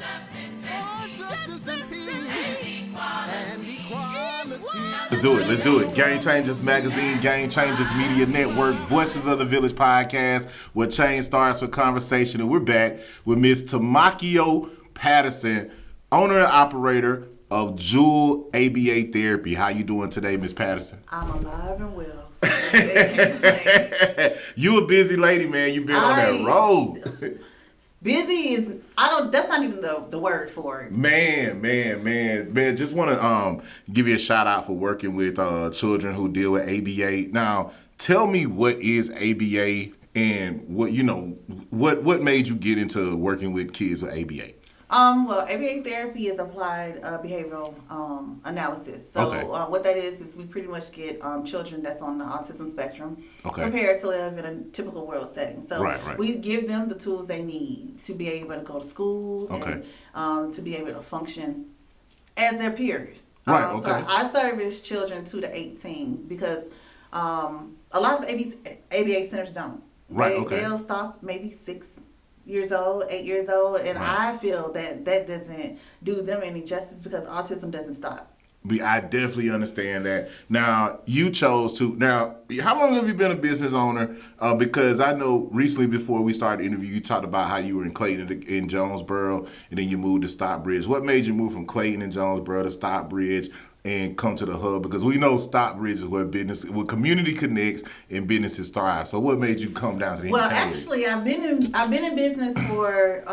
justice and peace and equality. Let's do it. Game Changers Magazine, Game Changers Media Network, Voices of the Village podcast, where change starts with conversation. And we're back with Miss Tamakio Patterson, owner and operator of Jewel ABA Therapy. How you doing today, Miss Patterson? I'm alive and well. You a busy lady, man. You been on that road. Busy is that's not even the word for it. Man. Just want to give you a shout out for working with children who deal with ABA. Now, tell me, what is ABA and what made you get into working with kids with ABA? Well, ABA therapy is applied behavioral analysis. So what that is we pretty much get children that's on the autism spectrum prepared to live in a typical world setting. So we give them the tools they need to be able to go to school and to be able to function as their peers. So I service children 2 to 18 because a lot of ABA centers don't. They'll stop maybe 6 years old, 8 years old, and I feel that doesn't do them any justice because autism doesn't stop. I definitely understand that. Now, you chose to. Now, how long have you been a business owner? Because I know recently, before we started the interview, you talked about how you were in Clayton in Jonesboro, and then you moved to Stockbridge. What made you move from Clayton and Jonesboro to Stockbridge and come to the hub? Because we know Stockbridge is where community connects and businesses thrive. So what made you come down to the actually, I've been in business for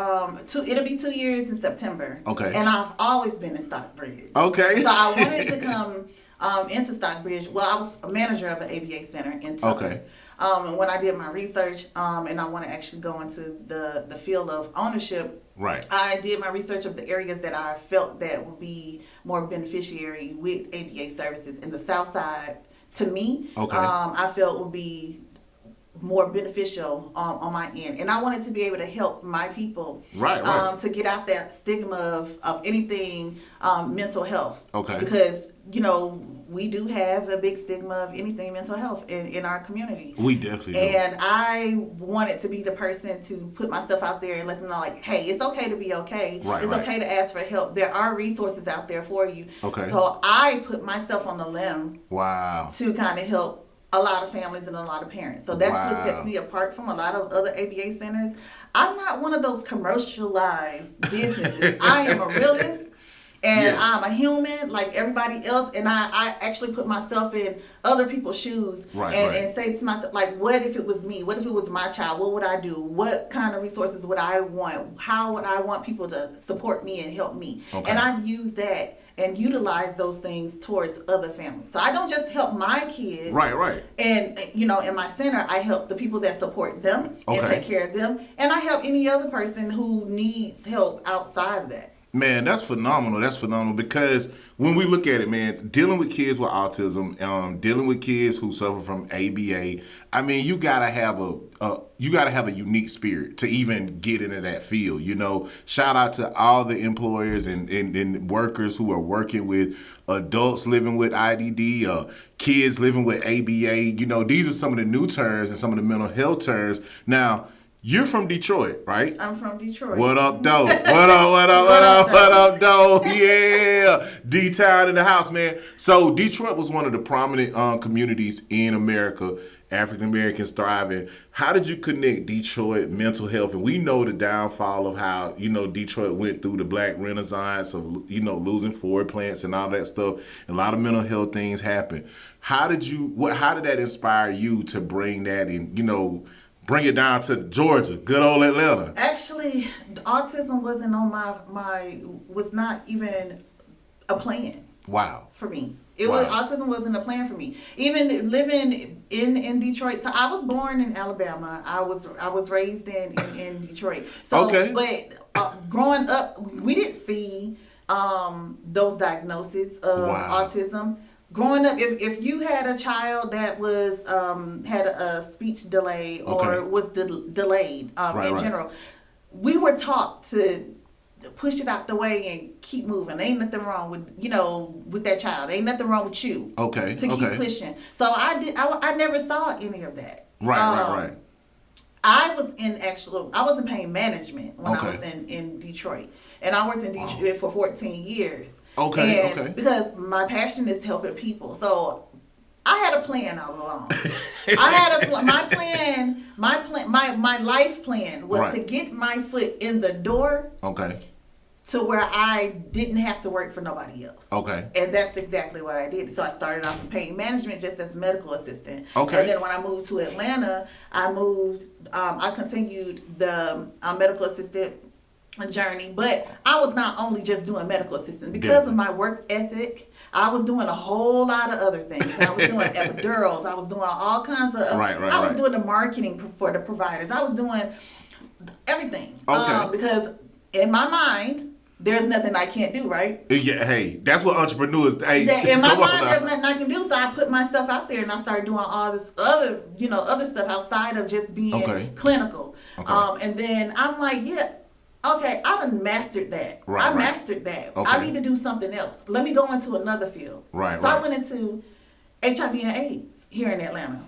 it'll be 2 years in September. Okay. And I've always been in Stockbridge. Okay. So I wanted to come into Stockbridge. Well, I was a manager of an ABA center in Tucker. Okay. And when I did my research, and I want to actually go into the field of ownership, I did my research of the areas that I felt that would be more beneficiary with ABA services. In the South Side, to me, I felt would be more beneficial on my end. And I wanted to be able to help my people to get out that stigma of anything mental health. Because, we do have a big stigma of anything mental health in our community. We definitely do. And I wanted to be the person to put myself out there and let them know, like, hey, it's okay to be okay. It's okay to ask for help. There are resources out there for you. So I put myself on the limb to kind of help a lot of families and a lot of parents. So that's what sets me apart from a lot of other ABA centers. I'm not one of those commercialized businesses. I am a realist. And I'm a human like everybody else, and I actually put myself in other people's shoes and say to myself, like, what if it was me? What if it was my child? What would I do? What kind of resources would I want? How would I want people to support me and help me? And I use that and utilize those things towards other families. So I don't just help my kids. And, in my center, I help the people that support them and take care of them. And I help any other person who needs help outside of that. Man, that's phenomenal. That's phenomenal because when we look at it, man, dealing with kids with autism, dealing with kids who suffer from ABA, I mean, you gotta have a unique spirit to even get into that field. Shout out to all the employers and workers who are working with adults living with IDD, kids living with ABA. These are some of the new terms and some of the mental health terms. Now, you're from Detroit, right? I'm from Detroit. What up, though? What up, though? Yeah. D-Town in the house, man. So Detroit was one of the prominent communities in America, African Americans thriving. How did you connect Detroit mental health? And we know the downfall of how, Detroit went through the Black Renaissance of, losing Ford plants and all that stuff. A lot of mental health things happen. How did that inspire you to bring that in, bring it down to Georgia, good old Atlanta? Actually, autism wasn't on was not even a plan. Wow. For me. Autism wasn't a plan for me. Even living in Detroit. So I was born in Alabama. I was raised in Detroit. So, but growing up, we didn't see those diagnoses of autism. Growing up, if you had a child that was had a speech delay or was delayed in general, we were taught to push it out the way and keep moving. Ain't nothing wrong with that child. Ain't nothing wrong with you. To keep pushing. So I never saw any of that. Right. I was in pain management when I was in Detroit. And I worked in Detroit for 14 years. Okay. Because my passion is helping people. So I had a plan all along. I had my life plan was to get my foot in the door. Okay. To where I didn't have to work for nobody else. Okay. And that's exactly what I did. So I started off in pain management just as a medical assistant. Okay. And then when I moved to Atlanta, I continued the medical assistant journey. But I was not only just doing medical assistant. Because of my work ethic, I was doing a whole lot of other things. I was doing epidurals. I was doing all kinds of... I was doing the marketing for the providers. I was doing everything. Okay. Because in my mind... There's nothing I can't do, right? Yeah, hey, that's what entrepreneurs. Hey, in my mind, there's nothing I can do, so I put myself out there and I started doing all this other stuff outside of just being clinical. Okay. And then I'm like, I done mastered that. I mastered that. Okay. I need to do something else. Let me go into another field. Right. So I went into HIV and AIDS here in Atlanta.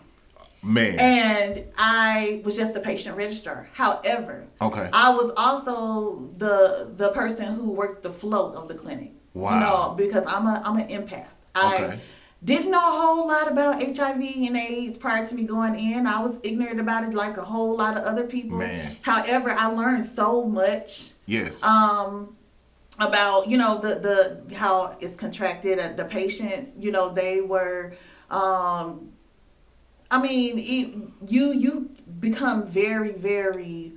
Man. And I was just a patient registrar. However, I was also the person who worked the flow of the clinic. Wow. Because I'm an empath. I didn't know a whole lot about HIV and AIDS prior to me going in. I was ignorant about it like a whole lot of other people. Man. However, I learned so much. Yes. About the how it's contracted. The patients, they were. You become very, very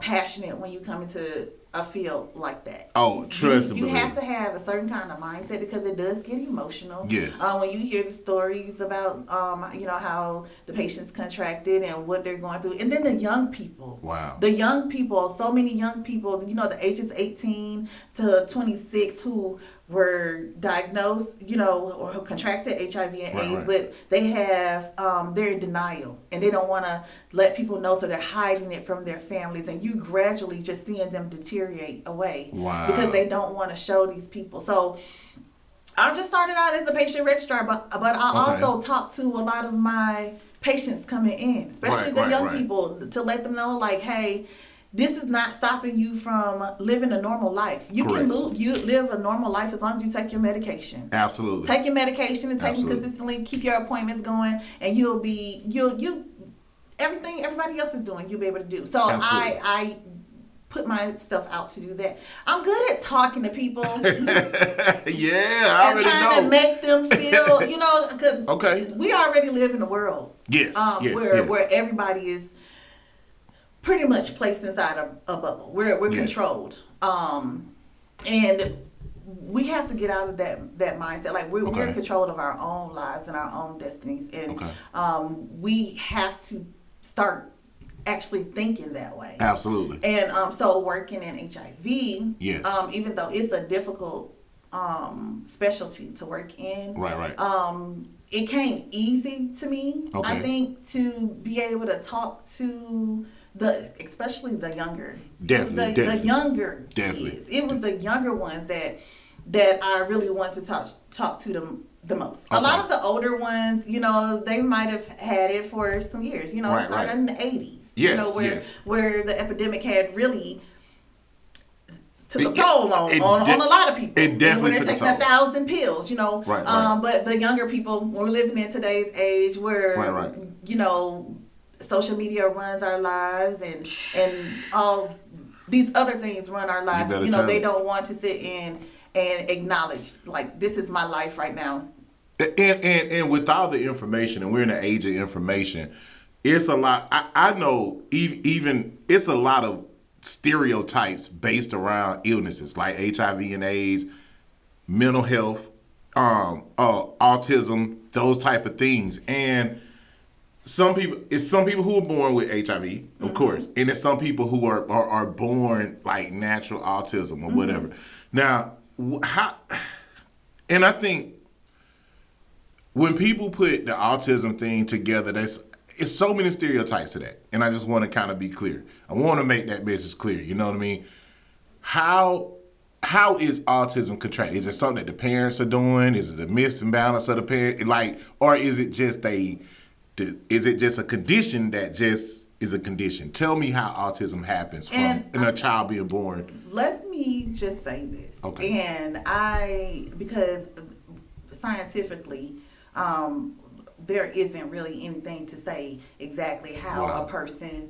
passionate when you come into a field like that. Oh, trust me. You have to have a certain kind of mindset because it does get emotional. Yes. When you hear the stories about, how the patients contracted and what they're going through. And then the young people. Wow. The young people, so many young people, the ages 18 to 26 who were diagnosed, or who contracted HIV and AIDS, but they have, they're in denial and they don't want to let people know, so they're hiding it from their families, and you gradually just seeing them deteriorate away because they don't want to show these people. So I just started out as a patient registrar, but I also talked to a lot of my patients coming in, especially the young people, to let them know, like, hey, this is not stopping you from living a normal life. You can live a normal life as long as you take your medication. Absolutely. Take your medication and take them consistently. Keep your appointments going, and you'll everything everybody else is doing, you'll be able to do. So I put myself out to do that. I'm good at talking to people. Yeah, I already know. And trying to make them feel, cause we already live in a world. Yes. Where everybody is pretty much placed inside a bubble. We're controlled. And we have to get out of that mindset. Like we're in control of our own lives and our own destinies. And we have to start actually thinking that way. Absolutely. And so working in HIV, even though it's a difficult specialty to work in, it came easy to me. I think to be able to talk to especially the younger, the younger kids. It was the younger ones that I really wanted to talk to them the most. A lot of the older ones, they might have had it for some years. It started in the 80s. Where the epidemic had really took a toll on a lot of people. It definitely when they're taking 1,000 pills, But the younger people, we're living in today's age where social media runs our lives and all these other things run our lives. They don't want to sit in and acknowledge, like, this is my life right now. And with all the information, and we're in the age of information, it's a lot. I know even it's a lot of stereotypes based around illnesses like HIV and AIDS, mental health, autism, those type of things. And some people who are born with HIV, of course, and it's some people who are born like natural autism or whatever. Now, and I think when people put the autism thing together, it's so many stereotypes to that. And I just want to kind of be clear. I want to make that message clear. You know what I mean? How is autism contracted? Is it something that the parents are doing? Is it a misimbalance of the parent? Or is it just Is it just a condition that just is a condition? Tell me how autism happens from a child being born. Let me just say this. Okay. And because scientifically, there isn't really anything to say exactly how a person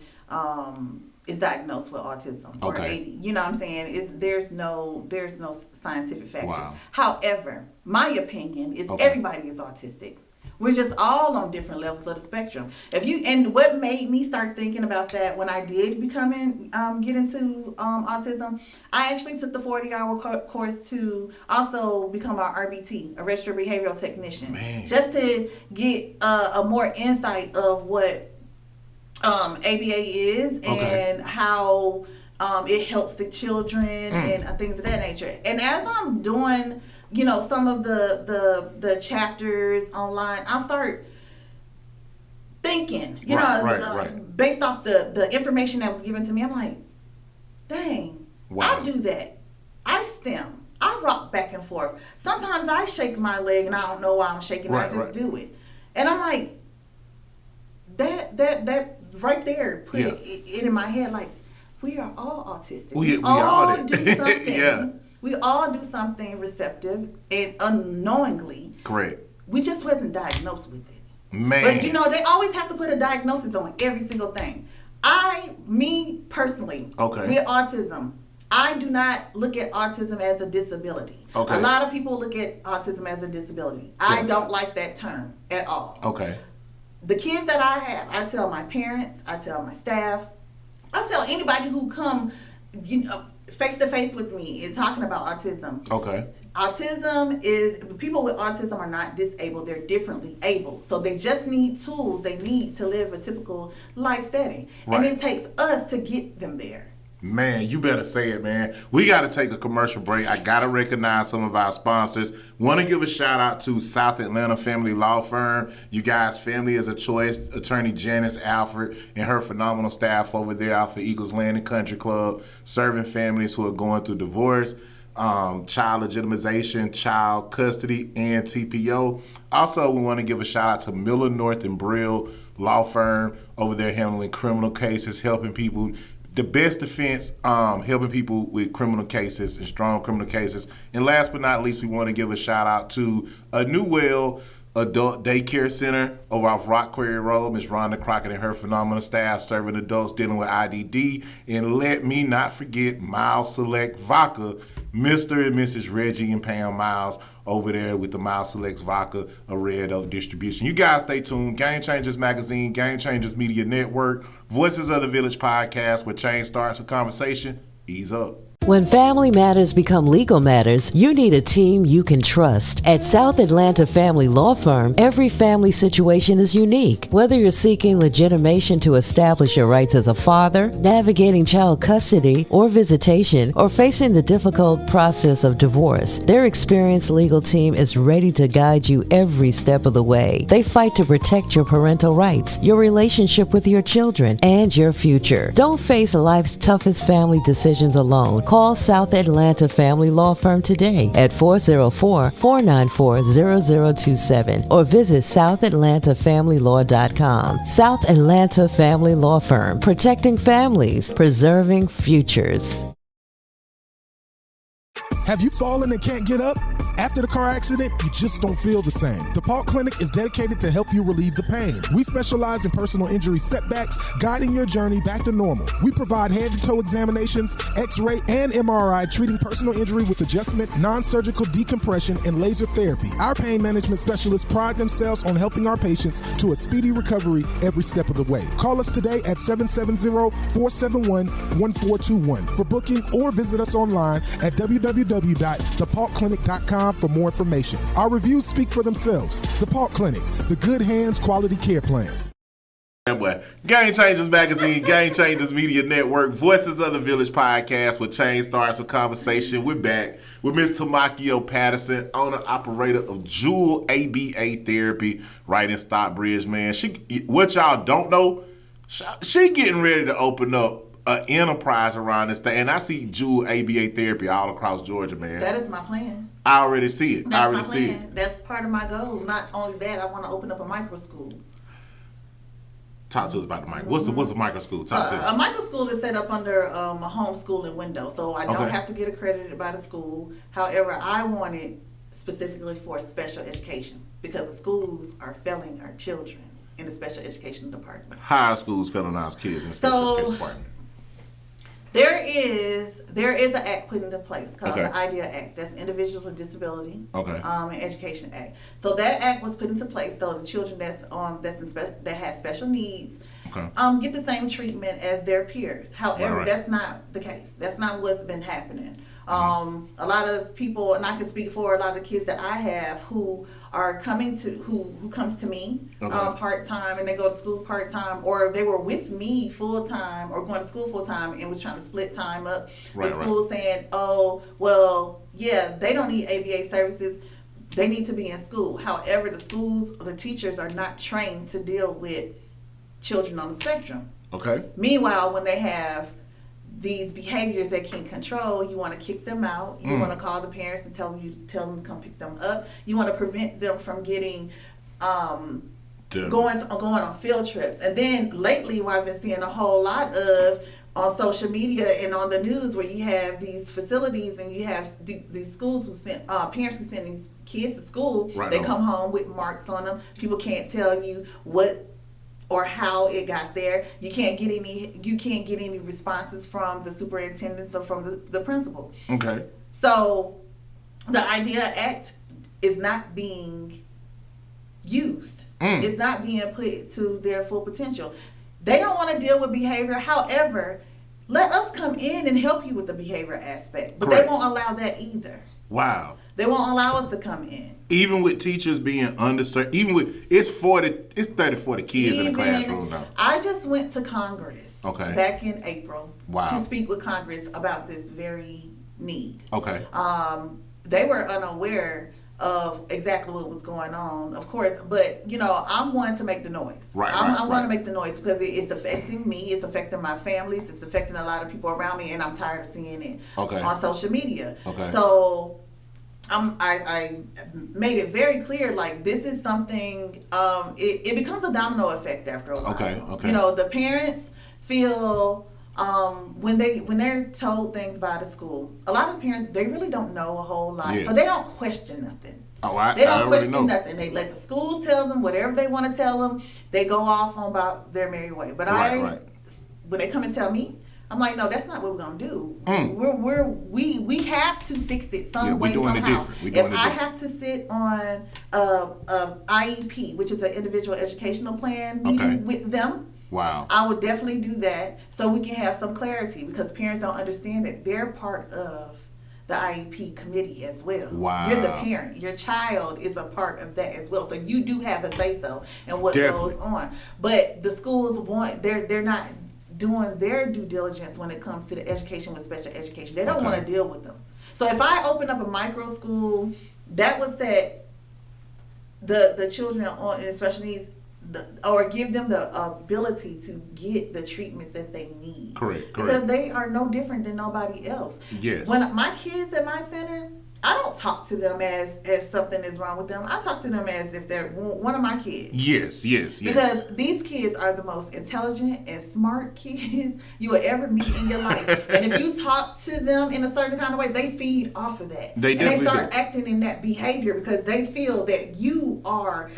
is diagnosed with autism or AD. You know what I'm saying? There's no scientific factors. Wow. However, my opinion is everybody is autistic. We're just all on different levels of the spectrum. And what made me start thinking about that when I did get into autism, I actually took the 40-hour course to also become an RBT, a registered behavioral technician, just to get a more insight of what ABA is and how it helps the children and things of that nature. And as I'm doing some of the chapters online, I'll start thinking, based off the information that was given to me. I'm like, dang, I do that. I stem. I rock back and forth. Sometimes I shake my leg and I don't know why I'm shaking. I just do it. And I'm like, that right there put it in my head, like, we are all autistic. We all do something. We all do something receptive and unknowingly. Correct. We just wasn't diagnosed with it. Man. But they always have to put a diagnosis on every single thing. Me personally, with autism, I do not look at autism as a disability. A lot of people look at autism as a disability. I don't like that term at all. The kids that I have, I tell my parents, I tell my staff, I tell anybody who come, face to face with me is talking about autism. Autism is, people with autism are not disabled, they're differently able. So they just need tools they need to live a typical life setting. And it takes us to get them there. Man, you better say it, man. We got to take a commercial break. I got to recognize some of our sponsors. Want to give a shout out to South Atlanta Family Law Firm. You guys, family is a choice. Attorney Janice Alfred and her phenomenal staff over there out for Eagles Landing Country Club, serving families who are going through divorce, child legitimization, child custody, and TPO. Also, we want to give a shout out to Miller North and Brill Law Firm over there handling criminal cases, helping people. The best defense, helping people with criminal cases and strong criminal cases. And last but not least, we want to give a shout out to a New Well Adult Daycare Center over off Rock Quarry Road. Ms. Rhonda Crockett and her phenomenal staff serving adults dealing with IDD. And let me not forget Miles Select Vodka, Mr. and Mrs. Reggie and Pam Miles over there with the Miles Select Vodka, a Red Oak distribution. You guys stay tuned. Game Changers Magazine, Game Changers Media Network, Voices of the Village podcast, where change starts with conversation. Ease up. When family matters become legal matters, you need a team you can trust. At South Atlanta Family Law Firm, every family situation is unique. Whether you're seeking legitimation to establish your rights as a father, navigating child custody or visitation, or facing the difficult process of divorce, their experienced legal team is ready to guide you every step of the way. They fight to protect your parental rights, your relationship with your children, and your future. Don't face life's toughest family decisions alone. Call South Atlanta Family Law Firm today at 404-494-0027 or visit southatlantafamilylaw.com. South Atlanta Family Law Firm, protecting families, preserving futures. Have you fallen and can't get up? After the car accident, you just don't feel the same. DePaul Clinic is dedicated to help you relieve the pain. We specialize in personal injury setbacks, guiding your journey back to normal. We provide head-to-toe examinations, X-ray, and MRI, treating personal injury with adjustment, non-surgical decompression, and laser therapy. Our pain management specialists pride themselves on helping our patients to a speedy recovery every step of the way. Call us today at 770-471-1421 for booking, or visit us online at www.depaulclinic.com for more information. Our reviews speak for themselves. DePaul Clinic, the good hands quality care plan. That boy. Game Changers Magazine, Game Changers Media Network, Voices of the Village podcast, where change starts with conversation. We're back with Ms. Tamakio Patterson, owner operator of Jewel ABA Therapy, right in Stockbridge, man. What y'all don't know, she getting ready to open up an enterprise around this thing, and I see Jewel ABA Therapy all across Georgia, man. That is my plan. I already see it. That's my plan. That's part of my goals. Not only that, I want to open up a micro school. Talk to us about the micro. What's a micro school? Talk to us. A micro school is set up under a homeschooling window, so I don't have to get accredited by the school. However, I want it specifically for special education because the schools are failing our children in the special education department. High schools failing our kids in the special education department. There is an act put into place called the IDEA Act. That's Individuals with Disability and Education Act. So that act was put into place so the children that have special needs get the same treatment as their peers. However, that's not the case. That's not what's been happening. A lot of people, and I can speak for a lot of the kids that I have who are coming to who comes to me part time and they go to school part time, or they were with me full time or going to school full time and was trying to split time up. The school saying, "Oh, well, yeah, they don't need ABA services. They need to be in school." However, the teachers are not trained to deal with children on the spectrum. Meanwhile, when they have these behaviors they can't control, you want to kick them out. You want to call the parents and tell them to come pick them up. You want to prevent them from getting going on field trips. And then lately, what I've been seeing a whole lot of on social media and on the news, where you have these facilities and you have these schools who send parents who send these kids to school. They come home with marks on them. People can't tell you what or how it got there. You can't get any responses from the superintendents or from the principal. So the IDEA Act is not being used. It's not being put to their full potential. They don't want to deal with behavior. However, let us come in and help you with the behavior aspect. But they won't allow that either. Wow. They won't allow us to come in. Even with teachers being underserved, even with it's 30, 40 kids in the classroom now. I just went to Congress back in April to speak with Congress about this very need. They were unaware of exactly what was going on, of course, but I'm one to make the noise. I'm going to make the noise because it's affecting me, it's affecting my families, it's affecting a lot of people around me, and I'm tired of seeing it on social media. So I made it very clear, like, this is something, it becomes a domino effect after a while. The parents feel, when they're told things by the school, a lot of parents, they really don't know a whole lot, so they don't question nothing. They don't question nothing. They let the schools tell them whatever they want to tell them. They go off on about their merry way. But when they come and tell me, I'm like, no, that's not what we're gonna do. We have to fix it some way, somehow. If I have to sit on a IEP, which is an individual educational plan meeting with them, I would definitely do that so we can have some clarity, because parents don't understand that they're part of the IEP committee as well. You're the parent. Your child is a part of that as well. So you do have a say-so in what goes on. But the schools they're not doing their due diligence when it comes to the education with special education. They don't want to deal with them. So if I open up a micro school, that would set the children in special needs, or give them the ability to get the treatment that they need. Because they are no different than nobody else. When my kids at my center, I don't talk to them as if something is wrong with them. I talk to them as if they're one of my kids. Because these kids are the most intelligent and smart kids you will ever meet in your life. And if you talk to them in a certain kind of way, they feed off of that. They start acting in that behavior because they feel that you are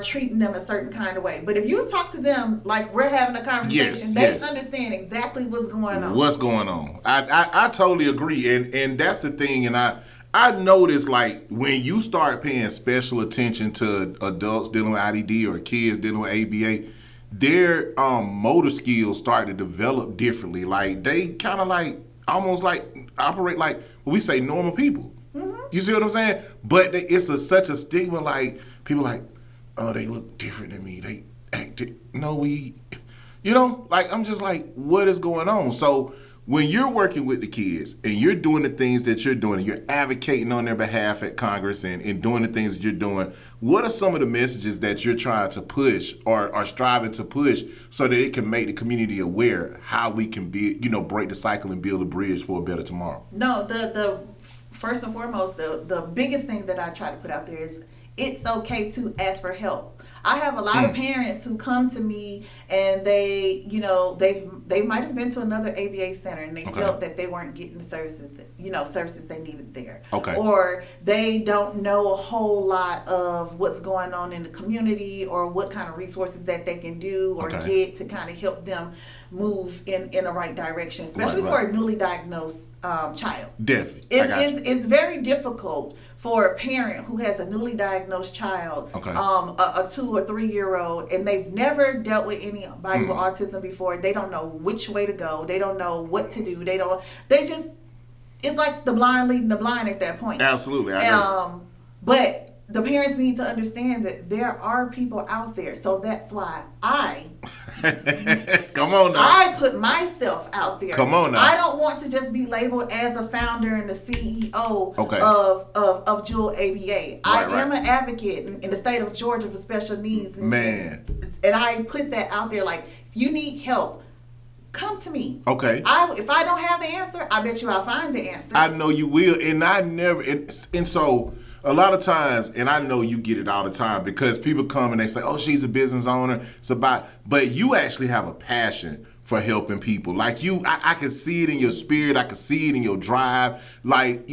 treating them a certain kind of way. But if you talk to them like we're having a conversation, they understand exactly what's going on. I totally agree. And that's the thing. And I noticed, like, when you start paying special attention to adults dealing with IDD or kids dealing with ABA, their motor skills start to develop differently. Like, they kind of like almost like operate like we say normal people. You see what I'm saying? But it's such a stigma. Like, people like, oh, they look different than me. They act. Like, I'm just like, what is going on? So when you're working with the kids and you're doing the things that you're doing and you're advocating on their behalf at Congress and doing the things that you're doing, what are some of the messages that you're trying to push or are striving to push so that it can make the community aware how we can break the cycle and build a bridge for a better tomorrow? No, the first and foremost, the biggest thing that I try to put out there is it's okay to ask for help. I have a lot of parents who come to me and they, they might have been to another ABA center and they felt that they weren't getting the services they needed there. Okay. Or they don't know a whole lot of what's going on in the community or what kind of resources that they can do or get to kind of help them move in the right direction, especially for a newly diagnosed child. Definitely. It's very difficult for a parent who has a newly diagnosed child, a 2 or 3 year old, and they've never dealt with anybody with autism before. They don't know which way to go. They don't know what to do. It's like the blind leading the blind at that point. Absolutely. But the parents need to understand that there are people out there. So that's why Come on now. I put myself out there. Come on now. I don't want to just be labeled as a founder and the CEO of Jewel ABA. I am an advocate in the state of Georgia for special needs. And I put that out there like, if you need help, come to me. Okay. If I don't have the answer, I bet you I'll find the answer. I know you will. And I never, and so a lot of times, and I know you get it all the time because people come and they say, oh, she's a business owner. It's about, but you actually have a passion for helping people. Like I can see it in your spirit. I can see it in your drive. Like,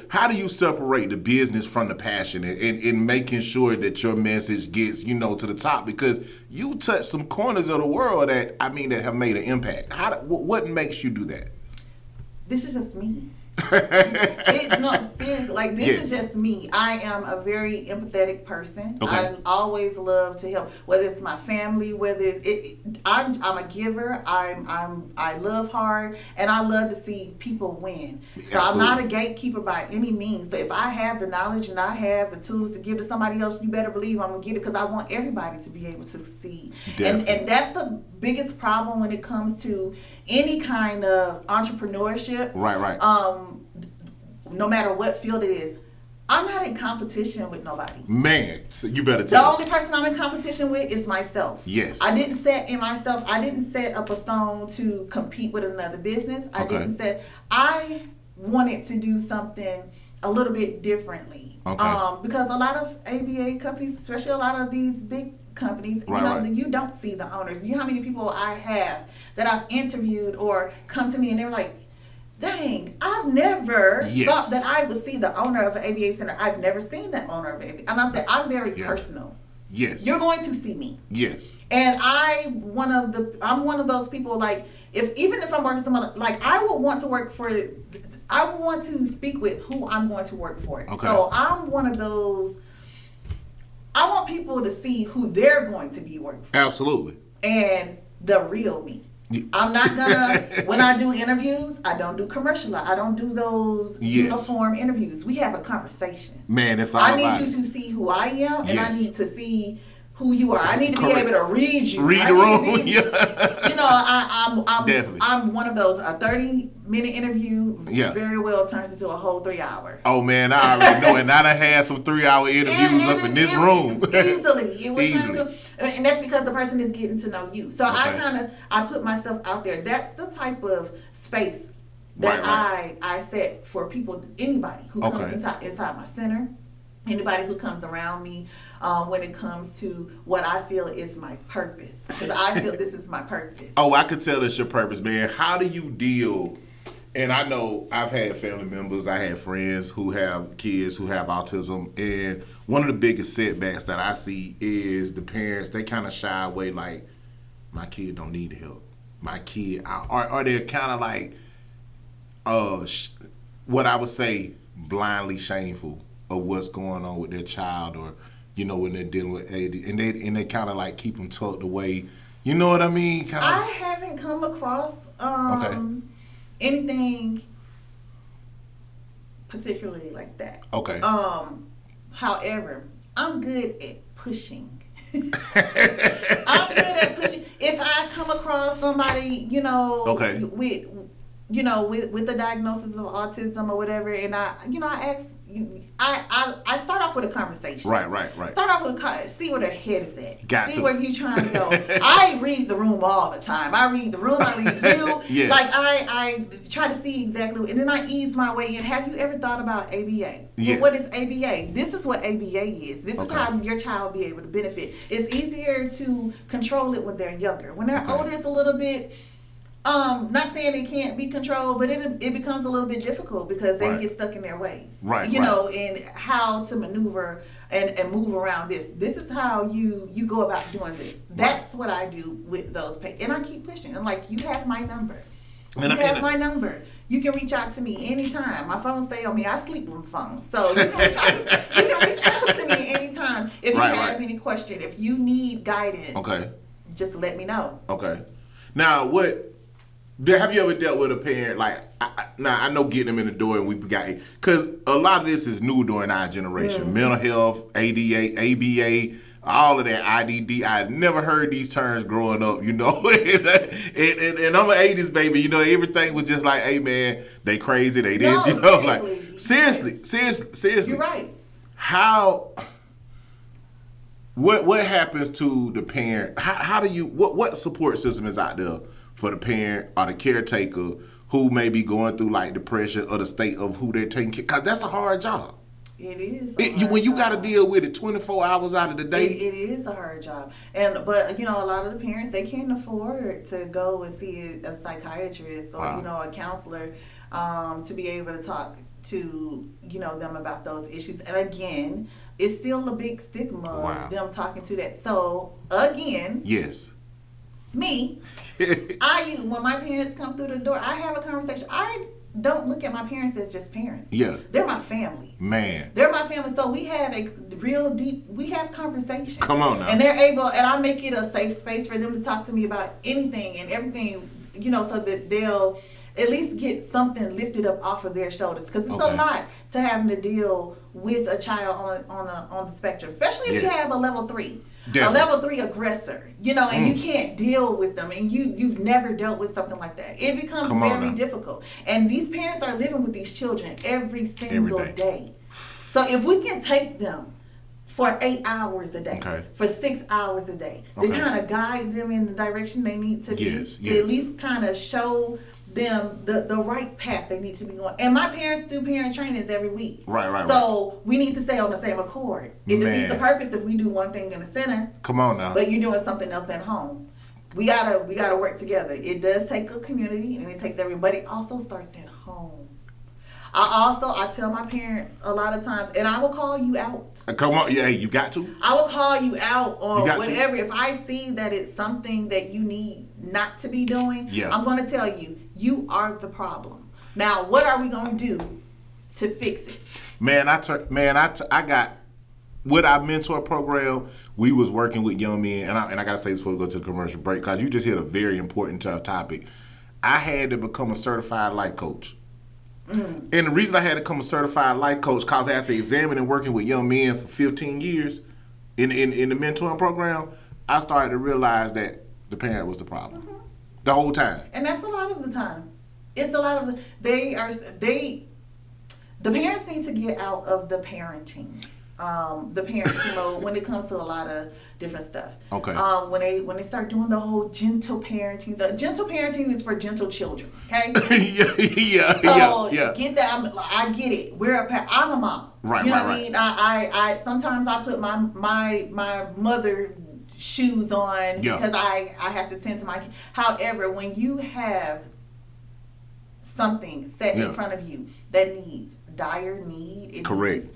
how do you separate the business from the passion and making sure that your message gets, to the top? Because you touch some corners of the world that have made an impact. What makes you do that? This is just me. Seriously, like this is just me. I am a very empathetic person. I always love to help, whether it's my family, whether I'm a giver. I love hard, and I love to see people win. So I'm not a gatekeeper by any means. So if I have the knowledge and I have the tools to give to somebody else, you better believe I'm gonna get it because I want everybody to be able to succeed. And that's the biggest problem when it comes to any kind of entrepreneurship. Right. No matter what field it is, I'm not in competition with nobody. Man, so you better tell The only person I'm in competition with is myself. Yes. I didn't set up a stone to compete with another business. I wanted to do something a little bit differently. Because a lot of ABA companies, especially a lot of these big companies, you don't see the owners. You know how many people I have that I've interviewed or come to me and they're like, dang, I've never thought that I would see the owner of an ABA center. I've never seen that owner of an ABA. And I said, I'm very personal. Yes. You're going to see me. Yes. And I'm one of those people, like, even if I'm working somewhere, like, I would want to speak with who I'm going to work for. Okay. So I'm one of those, I want people to see who they're going to be working for. Absolutely. And the real me. I'm not gonna, when I do interviews, I don't do commercial. I don't do those uniform interviews. We have a conversation. Man, it's all I need you to see who I am, and I need to see who you are. I need to be able to read you. Read the room. I'm one of those. A 30-minute interview very well turns into a whole 3 hour. Oh man, I already know. And I done had some 3-hour interviews up in this room. Easily. And that's because the person is getting to know you. So I put myself out there. That's the type of space that I set for people, anybody who comes inside my center. Anybody who comes around me when it comes to what I feel is my purpose. Because I feel this is my purpose. Oh, I could tell it's your purpose, man. How do you deal, and I know I've had family members, I had friends who have kids who have autism, and one of the biggest setbacks that I see is the parents, they kind of shy away like, my kid don't need help. My kid, or they're kind of like, what I would say, blindly shameful of what's going on with their child, or when they're dealing with AD, and they kind of like keep them tucked away. You know what I mean? I haven't come across anything particularly like that. Okay. However, I'm good at pushing. I'm good at pushing. If I come across somebody, with with the diagnosis of autism or whatever, and I ask, I start off with a conversation. Right. Start off with see where their head is at. See to. where you trying to go. I read the room all the time. I read the room. I read you. Yes. Like I try to see exactly, and then I ease my way in. Have you ever thought about ABA? Yes. What is ABA? This is what ABA is. This is how your child will be able to benefit. It's easier to control it when they're younger. When they're older, it's a little bit. Not saying it can't be controlled, but it becomes a little bit difficult because they get stuck in their ways. Right. And how to maneuver and move around this. This is how you go about doing this. That's what I do with those patients. And I keep pushing. I'm like, you have my number. My number. You can reach out to me anytime. My phone stay on me. I sleep on the phone. So you can reach out to me anytime if you have any question. If you need guidance, just let me know. Okay. Now, have you ever dealt with a parent, like, I know getting them in the door and we got it, because a lot of this is new during our generation. Mental health, ADA, ABA, all of that, IDD. I never heard these terms growing up, and I'm an 80s baby, everything was just like, hey man, they crazy, they this, seriously. You're right. What happens to the parent? How do you, what support system is out there for the parent or the caretaker who may be going through like depression or the state of who they're taking care? Because that's a hard job. It is. When you got to deal with it 24 hours out of the day. It is a hard job. But a lot of the parents, they can't afford to go and see a psychiatrist or, a counselor to be able to talk to, them about those issues. And again, it's still a big stigma, them talking to that. So again. Yes. Me, when my parents come through the door, I have a conversation. I don't look at my parents as just parents. Yeah. They're my family. Man. They're my family. So we have a real deep, we have conversation. Come on now. And they're able, and I make it a safe space for them to talk to me about anything and everything, so that they'll at least get something lifted up off of their shoulders. Because it's a lot to having to deal with a child on the spectrum, especially if you have a level 3. Definitely. A level 3 aggressor, and you can't deal with them, and you've never dealt with something like that. It becomes very difficult. And these parents are living with these children every single day. So if we can take them for 8 hours a day, for 6 hours a day, to kind of guide them in the direction they need to be, to at least kind of show them the right path they need to be going. And my parents do parent trainings every week. Right. So we need to stay on the same accord. It defeats the purpose if we do one thing in the center. Come on now. But you're doing something else at home. We gotta work together. It does take a community and it takes everybody. It also starts at home. I tell my parents a lot of times, and I will call you out. Come on, you got to. I will call you out on whatever. If I see that it's something that you need not to be doing, I'm going to tell you, you are the problem. Now, what are we going to do to fix it? Man, I got with our mentor program. We was working with young men, and I gotta say this before we go to the commercial break, because you just hit a very important topic. I had to become a certified life coach. And the reason I had to become a certified life coach, because after examining and working with young men for 15 years in the mentoring program, I started to realize that the parent was the problem the whole time. And that's a lot of the time. It's a lot of the parents need to get out of the parenting. Mode when it comes to a lot of different stuff. Okay. When they start doing the whole gentle parenting, the gentle parenting is for gentle children. Okay. yeah. Get that. I get it. I'm a mom. Right. You know what I mean? I sometimes I put my mother shoes on because I have to tend to my kids. However, when you have something set in front of you that needs dire need, needs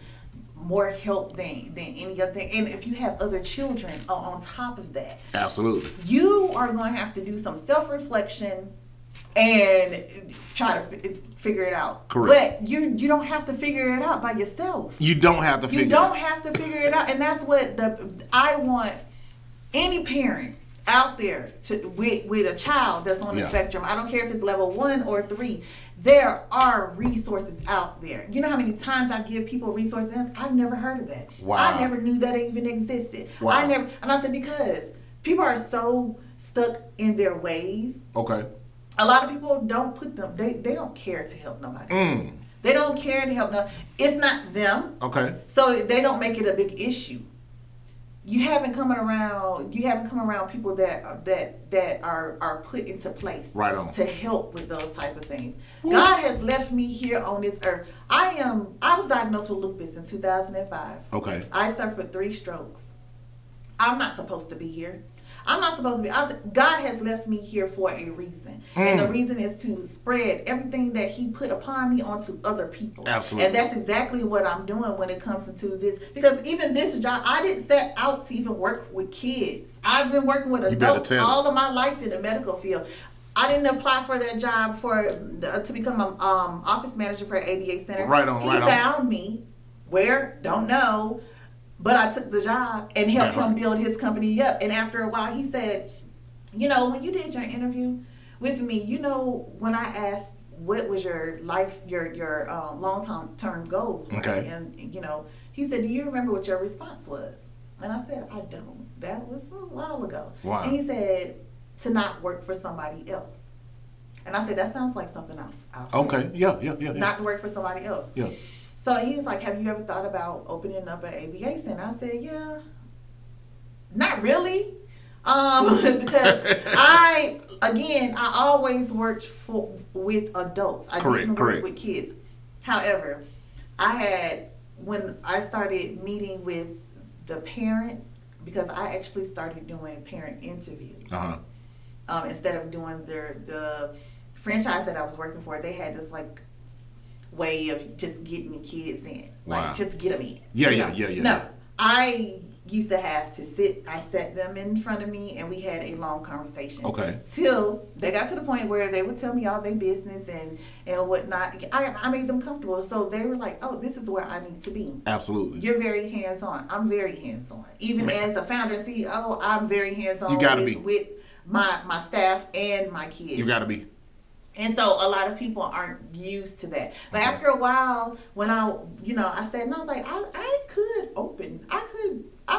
more help than any other thing. And if you have other children on top of that, absolutely, you are going to have to do some self-reflection and try to figure it out. Correct. But you don't have to figure it out by yourself. You don't have to figure it out. And that's what I want any parent out there with a child that's on the spectrum. I don't care if it's level 1 or 3. There are resources out there. You know how many times I give people resources? I've never heard of that. Wow. I never knew that even existed. Wow. And I said, because people are so stuck in their ways. Okay. A lot of people don't put them. They don't care to help nobody. They don't care to help. It's not them. Okay. So they don't make it a big issue. You haven't come around people that are put into place right on to help with those type of things. Ooh. God has left me here on this earth. I was diagnosed with lupus in 2005. Okay. I suffered 3 strokes. I'm not supposed to be here. I'm not supposed to be. God has left me here for a reason. And the reason is to spread everything that he put upon me onto other people. Absolutely. And that's exactly what I'm doing when it comes into this. Because even this job, I didn't set out to even work with kids. I've been working with adults all of my life in the medical field. I didn't apply for that job to become an office manager for ABA Center. He found me. Where? Don't know. But I took the job and helped him build his company up. And after a while, he said, when you did your interview with me, when I asked what was your life, your long-term goals were, okay. And, he said, do you remember what your response was? And I said, I don't. That was a while ago. Wow. And he said, to not work for somebody else. And I said, that sounds like something else. Okay, yeah. Not to work for somebody else. Yeah. So he was like, have you ever thought about opening up an ABA center? I said, yeah. Not really. Because I always worked with adults. I didn't work with kids. However, when I started meeting with the parents, because I actually started doing parent interviews. Instead of doing the franchise that I was working for, they had this way of just getting the kids in. Just get them in. Yeah. No, I used to have to I set them in front of me and we had a long conversation. Okay. Till they got to the point where they would tell me all their business and whatnot. I made them comfortable. So they were like, oh, this is where I need to be. Absolutely. You're very hands-on. I'm very hands-on. Even as a founder and CEO, I'm very hands-on. You gotta be. With my staff and my kids. You gotta be. And so a lot of people aren't used to that. But after a while, when I said, and I was like, I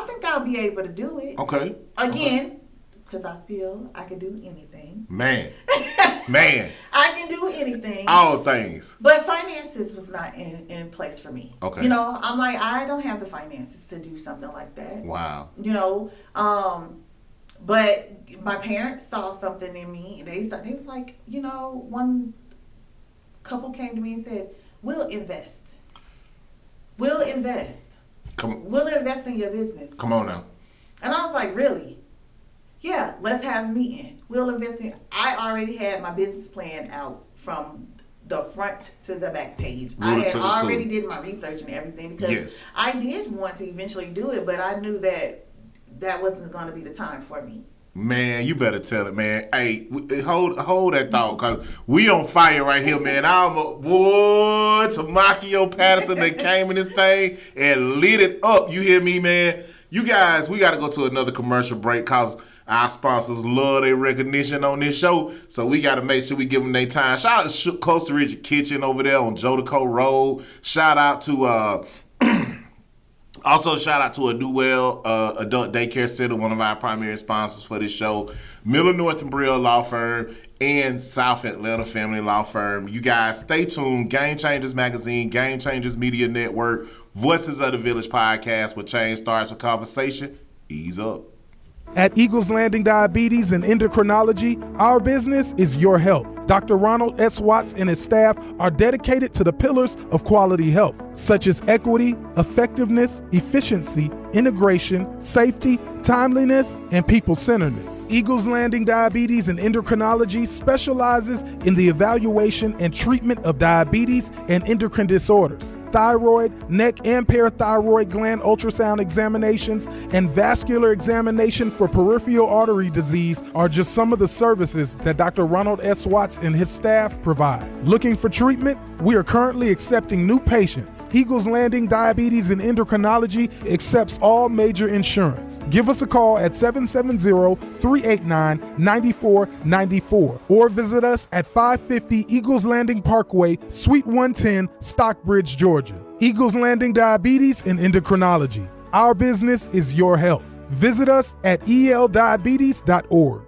think I'll be able to do it. Okay. Again, because I feel I can do anything. Man. I can do anything. All things. But finances was not in place for me. Okay. I'm like, I don't have the finances to do something like that. Wow. But my parents saw something in me. They was like, one couple came to me and said, we'll invest. We'll invest in your business. Come on now. And I was like, really? Yeah, let's have a meeting. We'll invest in. I already had my business plan out from the front to the back page. I had already did my research and everything because I did want to eventually do it, but I knew that wasn't going to be the time for me. Man, you better tell it, man. Hey, hold that thought, because we on fire right here, man. Tamakio Patterson that came in this thing and lit it up. You hear me, man? You guys, we got to go to another commercial break because our sponsors love their recognition on this show, so we got to make sure we give them their time. Shout out to Costa Rica Kitchen over there on Jodico Road. Shout out to... Also, shout out to a Newell Adult Daycare Center, one of our primary sponsors for this show, Miller North and Brill Law Firm, and South Atlanta Family Law Firm. You guys, stay tuned. Game Changers Magazine, Game Changers Media Network, Voices of the Village podcast, where change starts with conversation. Ease up. At Eagles Landing Diabetes and Endocrinology, our business is your health. Dr. Ronald S. Watts and his staff are dedicated to the pillars of quality health, such as equity, effectiveness, efficiency, integration, safety, timeliness, and people-centeredness. Eagles Landing Diabetes and Endocrinology specializes in the evaluation and treatment of diabetes and endocrine disorders, thyroid, neck, and parathyroid gland ultrasound examinations, and vascular examination for peripheral artery disease are just some of the services that Dr. Ronald S. Watts and his staff provide. Looking for treatment? We are currently accepting new patients. Eagles Landing Diabetes and Endocrinology accepts all major insurance. Give us a call at 770-389-9494 or visit us at 550 Eagles Landing Parkway, Suite 110, Stockbridge, Georgia. Eagles Landing Diabetes and Endocrinology. Our business is your health. Visit us at eldiabetes.org.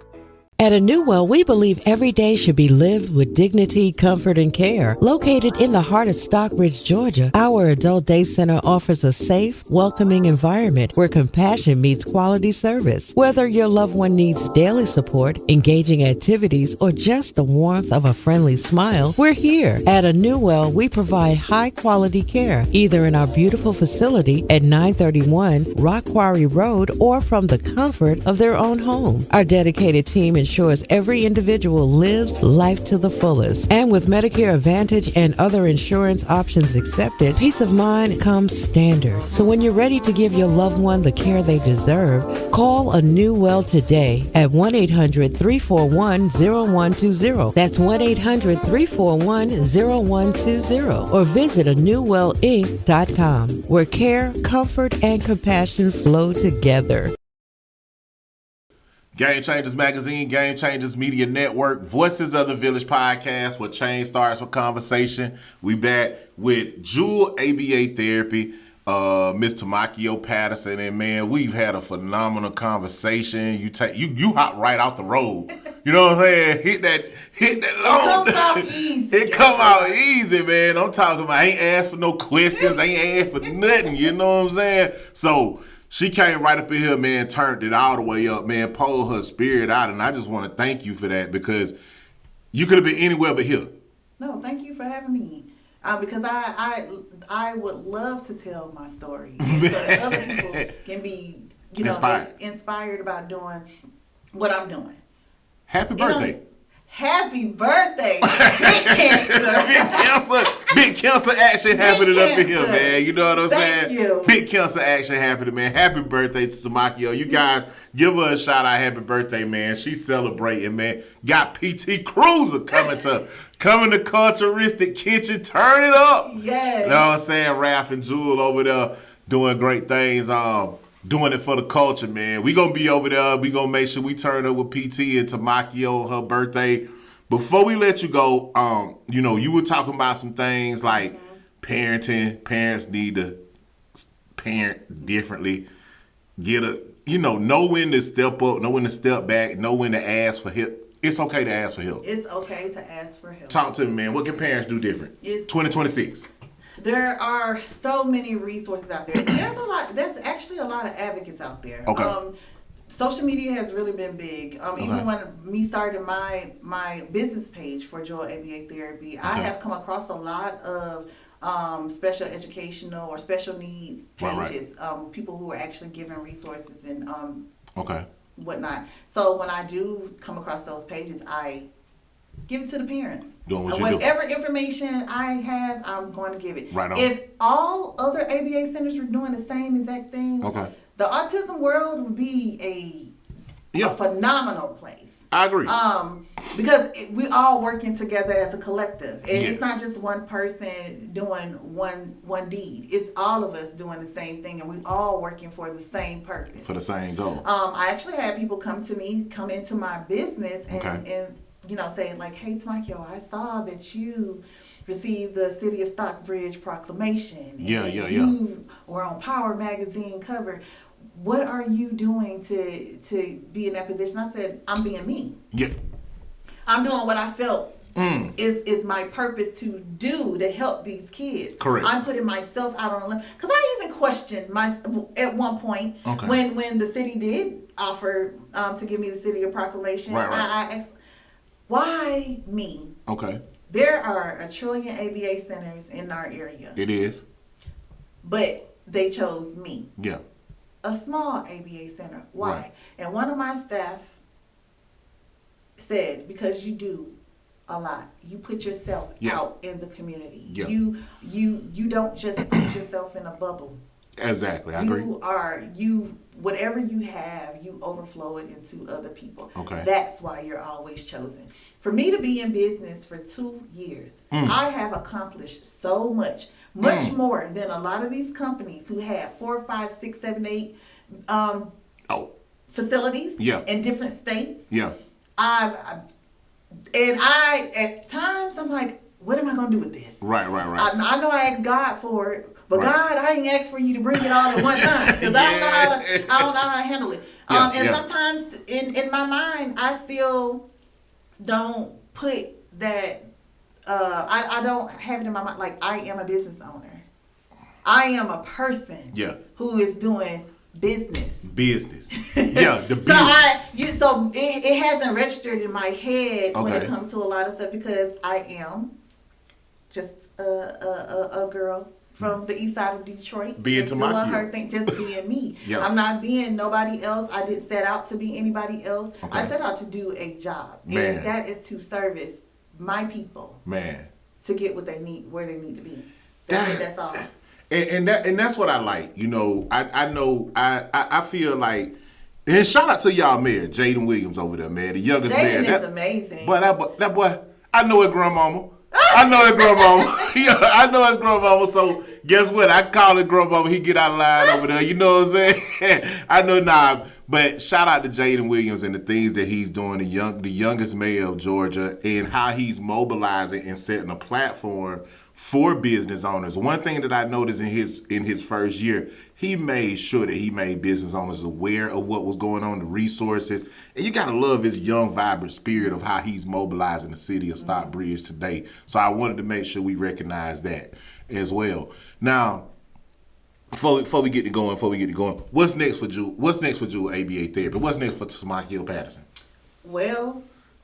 At A New Well, we believe every day should be lived with dignity, comfort, and care. Located in the heart of Stockbridge, Georgia, our adult day center offers a safe, welcoming environment where compassion meets quality service. Whether your loved one needs daily support, engaging activities, or just the warmth of a friendly smile, we're here. At A New Well, we provide high-quality care, either in our beautiful facility at 931 Rock Quarry Road or from the comfort of their own home. Our dedicated team ensures every individual lives life to the fullest. And with Medicare Advantage and other insurance options accepted, peace of mind comes standard. So when you're ready to give your loved one the care they deserve, call A New Well today at 1-800-341-0120. That's 1-800-341-0120. Or visit anewwellinc.com, where care, comfort, and compassion flow together. Game Changers Magazine, Game Changers Media Network, Voices of the Village podcast, where change starts with conversation. We back with Jewel ABA Therapy, Miss Tamakio Patterson, and man, we've had a phenomenal conversation. You hop right out the road. You know what I'm saying? Hit that load. It comes out easy. It come out easy, man. I'm talking about, I ain't asked for no questions, I ain't asked for nothing. You know what I'm saying? So she came right up in here, man, turned it all the way up, man, pulled her spirit out, and I just want to thank you for that, because you could have been anywhere but here. No, thank you for having me. Because I would love to tell my story so that other people can be, inspired about doing what I'm doing. Happy birthday. Happy birthday, Big Cancer. Big Cancer action happening up in here, man. You know what I'm saying? Thank you. Big Cancer action happening, man. Happy birthday to Tamakio. You guys give her a shout out. Happy birthday, man. She's celebrating, man. Got PT Cruiser coming to Culturistic Kitchen. Turn it up. Yes. You know what I'm saying? Raph and Jewel over there doing great things. Doing it for the culture, man. We gonna be over there. We gonna make sure we turn up with PT and Tamakio, her birthday. Before we let you go, you were talking about some things like parenting. Parents need to parent differently. Know when to step up, know when to step back, know when to ask for help. It's okay to ask for help. It's okay to ask for help. Talk to me, man. What can parents do different? 2026. There are so many resources out there. There's actually a lot of advocates out there. Okay. Social media has really been big. Even when me starting my business page for Jewel ABA Therapy, I have come across a lot of special educational or special needs pages. Right. People who are actually giving resources and whatnot. So when I do come across those pages, I give it to the parents. Doing what you whatever information I have, I'm going to give it. Right on. If all other ABA centers were doing the same exact thing, the autism world would be a phenomenal place. I agree. Because we all working together as a collective. And it's not just one person doing one deed. It's all of us doing the same thing, and we all working for the same purpose. For the same goal. I actually had people come into my business and saying like, hey, Tamakio, I saw that you received the City of Stockbridge proclamation. You were on Power magazine cover. What are you doing to be in that position? I said, I'm being me. Yeah. I'm doing what I felt is my purpose to do to help these kids. Correct. I'm putting myself out on a limb. Because I even questioned at one point when the city did offer to give me the City of Proclamation. Right. I asked, why me? Okay. There are 1 trillion ABA centers in our area. It is. But they chose me. Yeah. A small ABA center. Why? Right. And one of my staff said, because you do a lot. You put yourself out in the community. Yeah. You don't just put yourself in a bubble. Exactly. I agree. Whatever you have, you overflow it into other people. Okay. That's why you're always chosen. For me to be in business for 2 years, I have accomplished so much more than a lot of these companies who have 4, 5, 6, 7, 8 facilities in different states. Yeah. At times I'm like, what am I going to do with this? Right. I know I asked God for it, but God, I didn't ask for you to bring it all at one time because I don't know how to handle it. Sometimes in my mind, I still don't put that. I don't have it in my mind like I am a business owner. I am a person who is doing business. Yeah, the business. So it hasn't registered in my head when it comes to a lot of stuff because I am just a girl from the east side of Detroit. Being Tamakio. Just being me. I'm not being nobody else. I didn't set out to be anybody else. I set out to do a job. And that is to service my people. To get what they need, where they need to be. That's all. And that's what I like. You know, I feel like, and shout out to y'all mayor, Jaden Williams over there, man. The youngest mayor. Jaden is amazing. But that boy, I know his grandmama. I know his grandmama. So guess what? I call his grandmama. He get out of line over there. You know what I'm saying? I know. But shout out to Jaden Williams and the things that he's doing, the youngest mayor of Georgia, and how he's mobilizing and setting a platform for business owners. One thing that I noticed in his first year, he made sure that he made business owners aware of what was going on, the resources. And you got to love his young, vibrant spirit of how he's mobilizing the city of Stockbridge today. So I wanted to make sure we recognize that as well. Now, before we get to going, what's next for Jewel ABA Therapy? What's next for Tamakio Patterson? Well,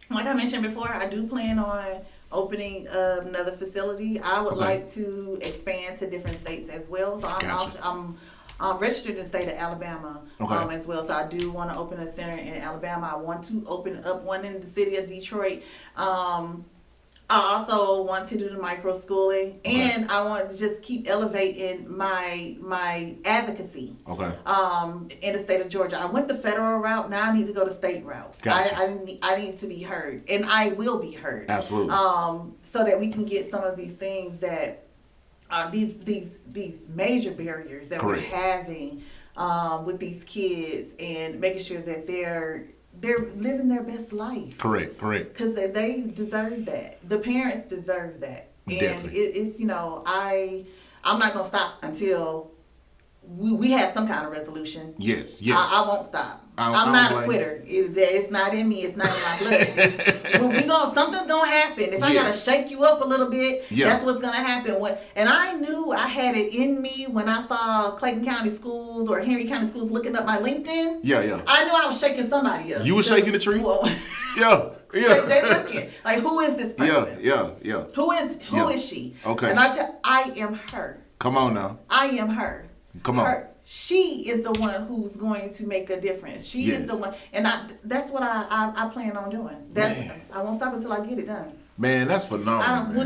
like I mentioned before, I do plan on opening another facility. I would like to expand to different states as well. So I'm registered in the state of Alabama as well. So I do want to open a center in Alabama. I want to open up one in the city of Detroit. I also want to do the micro schooling, and I want to just keep elevating my advocacy. In the state of Georgia, I went the federal route. Now I need to go the state route. I need to be heard, and I will be heard. Absolutely. So that we can get some of these things that are these major barriers that we're having with these kids, and making sure that they're living their best life. Correct. Because they deserve that. The parents deserve that. And it's I'm not going to stop until we have some kind of resolution. Yes. I won't stop. I'm not a quitter. It's not in me. It's not in my blood. Something's gonna happen. If I gotta shake you up a little bit, that's what's gonna happen. And I knew I had it in me when I saw Clayton County Schools or Henry County Schools looking up my LinkedIn. I knew I was shaking somebody up. You were shaking the tree. They looking like, who is this person? Who is she? Okay. And I am her. Come on now. I am her. Come on. She is the one who's going to make a difference. She is the one, and that's what I plan on doing. I won't stop until I get it done. Man, that's phenomenal.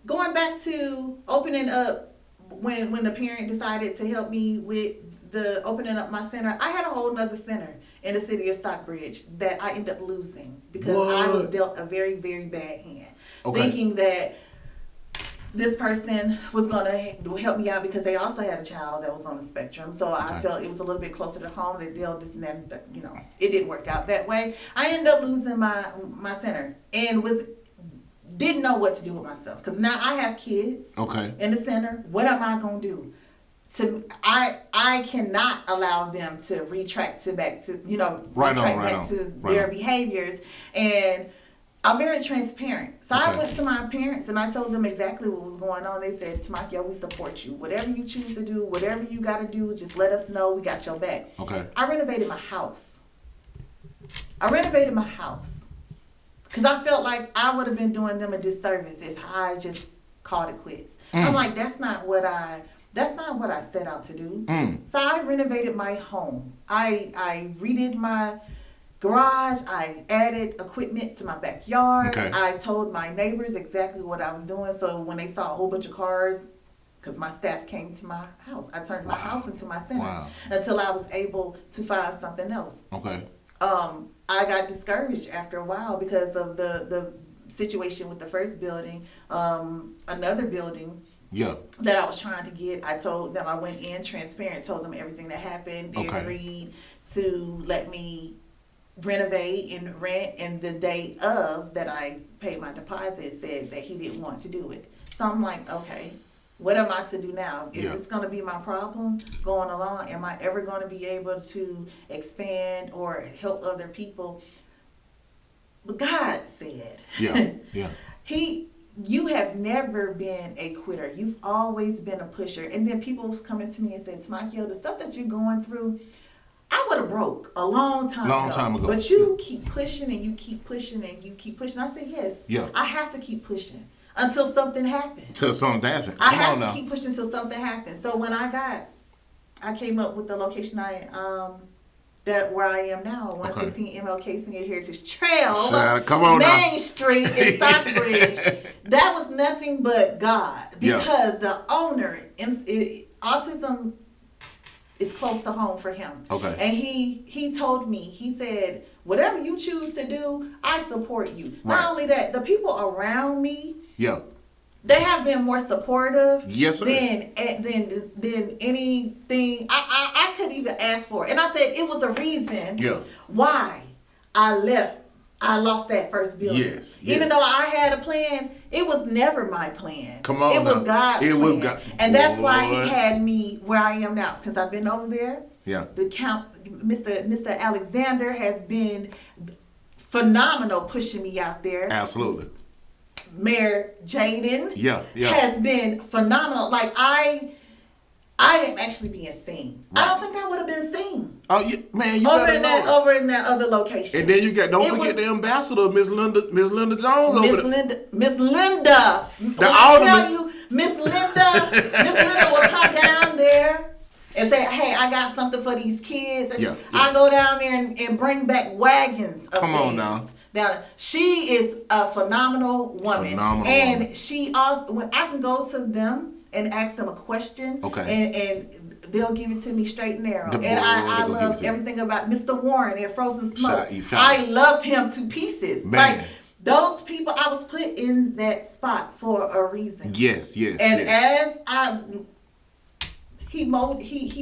Going back to opening up when the parent decided to help me with the opening up my center. I had a whole nother center in the city of Stockbridge that I ended up losing because I was dealt a very, very bad hand, thinking that this person was going to help me out because they also had a child that was on the spectrum. So I felt it was a little bit closer to home. They dealt this and that, it didn't work out that way. I ended up losing my center and didn't know what to do with myself because now I have kids in the center. What am I going to do? I cannot allow them to retract back to their behaviors, and I'm very transparent. So I went to my parents and I told them exactly what was going on. They said, Tamakio, we support you. Whatever you choose to do, whatever you got to do, just let us know. We got your back. I renovated my house. Because I felt like I would have been doing them a disservice if I just called it quits. I'm like, that's not what I set out to do. So I renovated my home. I redid my garage. I added equipment to my backyard. I told my neighbors exactly what I was doing. So when they saw a whole bunch of cars, because my staff came to my house, I turned my house into my center until I was able to find something else. I got discouraged after a while because of the situation with the first building. Another building that I was trying to get, I told them, I went in transparent, told them everything that happened. They agreed to let me renovate and rent, and the day of that I paid my deposit said that he didn't want to do it. So I'm like, okay, what am I to do now? Is this going to be my problem going along? Am I ever going to be able to expand or help other people? But God said, you have never been a quitter. You've always been a pusher. And then people was coming to me and said, Tamakio, the stuff that you're going through, I would have broke a long time ago. But you keep pushing and you keep pushing and you keep pushing. I said, yes. Yeah. I have to keep pushing until something happens. I have to keep pushing until something happens. So when I came up with the location where I am now, 116 MLK Senior Heritage Trail, Main Street in Stockbridge. That was nothing but God, because the owner, autism is close to home for him. Okay. And he told me, he said, whatever you choose to do, I support you. Right. Not only that, the people around me, they have been more supportive than anything I could even ask for. And I said it was a reason why I lost that first building. Yes. Even though I had a plan, it was never my plan. Come on, it was God's plan. And that's why he had me where I am now. Since I've been over there, Mr. Alexander has been phenomenal pushing me out there. Absolutely. Mayor Jaden has been phenomenal. Like I am actually being seen. Right. I don't think I would have been seen. Oh yeah, man! Over in that other location. And then you got don't forget the ambassador, Miss Linda Jones over there. Miss Linda. Miss Linda will come down there and say, "Hey, I got something for these kids." And I go down there and bring back wagons of Come on now. Now, she is a phenomenal woman. And she also, when I can go to them and ask them a question, and they'll give it to me straight and narrow. And I love everything about Mr. Warren at Frozen Smoke. I love him to pieces. Man. Like, those people, I was put in that spot for a reason. Yes. And as he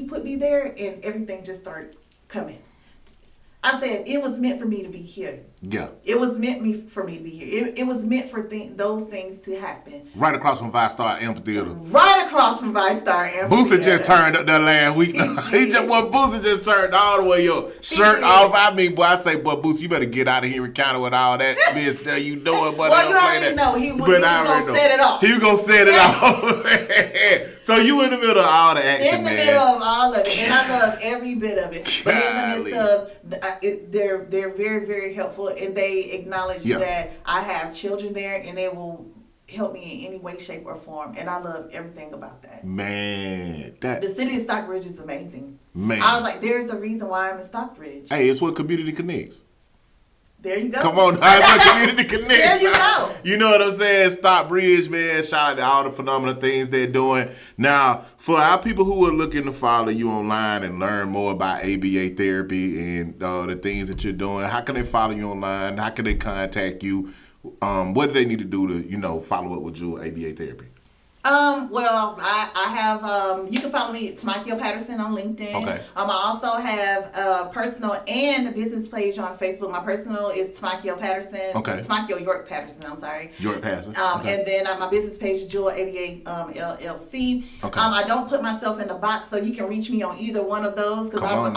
put me there, and everything just started coming. I said, it was meant for me to be here. Yeah. It was meant for me to be here. It was meant for those things to happen. Right across from Vice Star Amphitheater. Right across from Vice Star Amphitheater. Boosie just turned up that last week. Boosie just turned all the way up. Shirt off. I mean, boy, I say, boy, Boosie, you better get out of here and counter with all that mess that you doing. Well, you already know. He was going to set it off. He was going to set it off. So you in the middle of all the action, in the middle of all of it. And I love every bit of it. But in the midst of, they're very, very helpful. And they acknowledge that I have children there, and they will help me in any way, shape, or form. And I love everything about that. Man. The city of Stockbridge is amazing. Man. I was like, there's a reason why I'm in Stockbridge. Hey, it's what community connects. There you go. Come on, that's what community connects. There you go. You know what I'm saying? Stockbridge, man. Shout out to all the phenomenal things they're doing. Now, for our people who are looking to follow you online and learn more about ABA therapy and the things that you're doing, how can they follow you online? How can they contact you? What do they need to do to, follow up with you ABA therapy? Well, I have, you can follow me at Tamakio Patterson on LinkedIn. Okay. I also have a personal and a business page on Facebook. My personal is Tamakio Patterson. Okay. Tamakio York Patterson, I'm sorry. York Patterson. And then my business page is Jewel ABA LLC. Okay. I don't put myself in a box, so you can reach me on either one of those, because I'm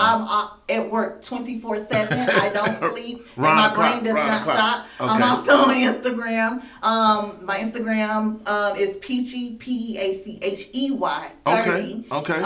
at work 24/7. I don't sleep. And my brain does not stop. Okay. I'm also on Instagram. My Instagram is Peachy, Pachey 30. Okay.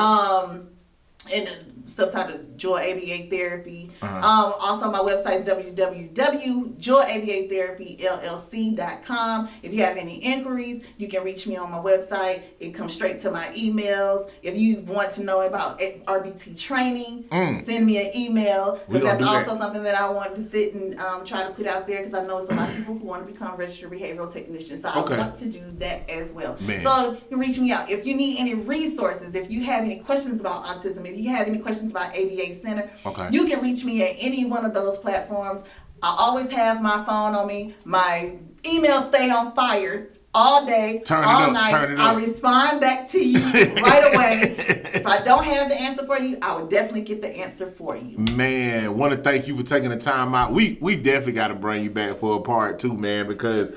And subtitled Joy ABA Therapy. Also, my website is www.joyabatherapyllc.com. If you have any inquiries, you can reach me on my website. It comes straight to my emails. If you want to know about RBT training, send me an email, because that's also something that I wanted to sit and try to put out there, because I know there's a lot of people who want to become registered behavioral technicians. So I want to do that as well. Man. So you can reach me out. If you need any resources, if you have any questions about autism, if you have any questions about ABA Center, you can reach me at any one of those platforms. I always have my phone on me. My emails stay on fire all day, all night. I respond back to you right away. If I don't have the answer for you, I will definitely get the answer for you. Man, want to thank you for taking the time out. We definitely got to bring you back for a part 2, man, because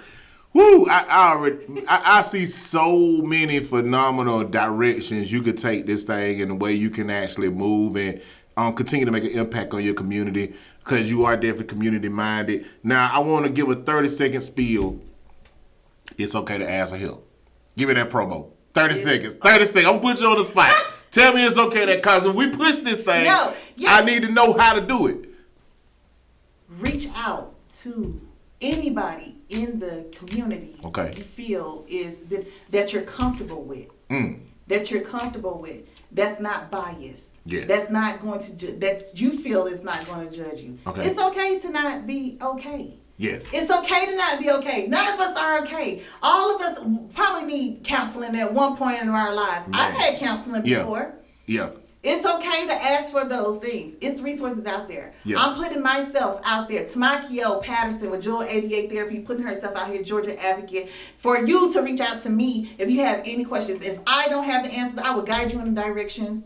I see so many phenomenal directions you could take this thing and the way you can actually move and continue to make an impact on your community, because you are definitely community minded. Now, I want to give a 30-second spiel. It's okay to ask for help. Give me that promo. 30 seconds. 30 seconds. I'm going to put you on the spot. Tell me it's okay that, because when we push this thing, I need to know how to do it. Reach out to anybody in the community you feel that you're comfortable with. That you're comfortable with. That's not biased. Yes. That's not going to that you feel is not going to judge you. Okay. It's okay to not be okay. Yes. It's okay to not be okay. None of us are okay. All of us probably need counseling at one point in our lives. Man. I've had counseling before. Yeah. It's okay to ask for those things. It's resources out there. Yeah. I'm putting myself out there. Tamakio, Patterson with Joel ABA Therapy, putting herself out here, Georgia Advocate, for you to reach out to me if you have any questions. If I don't have the answers, I will guide you in the direction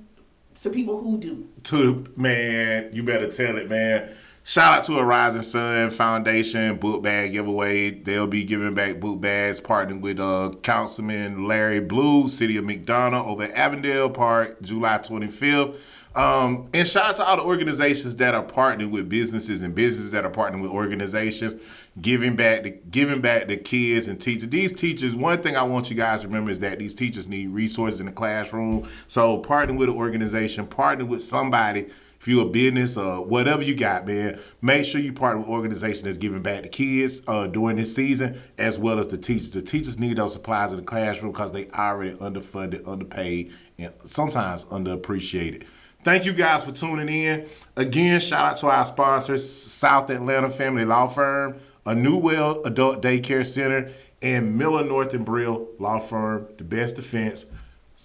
to people who do. Man, you better tell it, man. Shout out to a Rising Sun Foundation book bag giveaway. They'll be giving back book bags, partnering with Councilman Larry Blue, City of McDonough, over at Avondale Park, July 25th. And shout out to all the organizations that are partnering with businesses and businesses that are partnering with organizations, giving back to kids and teachers. These teachers, one thing I want you guys to remember is that these teachers need resources in the classroom. So partnering with an organization, partnering with somebody. If you're a business or whatever you got, man, make sure you partner with an organization that's giving back to kids during this season, as well as the teachers. The teachers need those supplies in the classroom because they already underfunded, underpaid, and sometimes underappreciated. Thank you guys for tuning in. Again, shout out to our sponsors, South Atlanta Family Law Firm, A New Well Adult Daycare Center, and Miller North and Brill Law Firm, The Best Defense,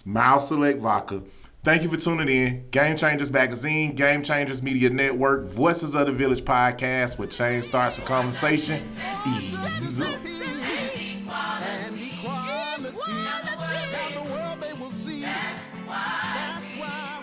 Miles Select Vodka. Thank you for tuning in. Game Changers Magazine, Game Changers Media Network, Voices of the Village podcast, where change starts with conversation. Ease up. And equality. Now the world they will see. That's why.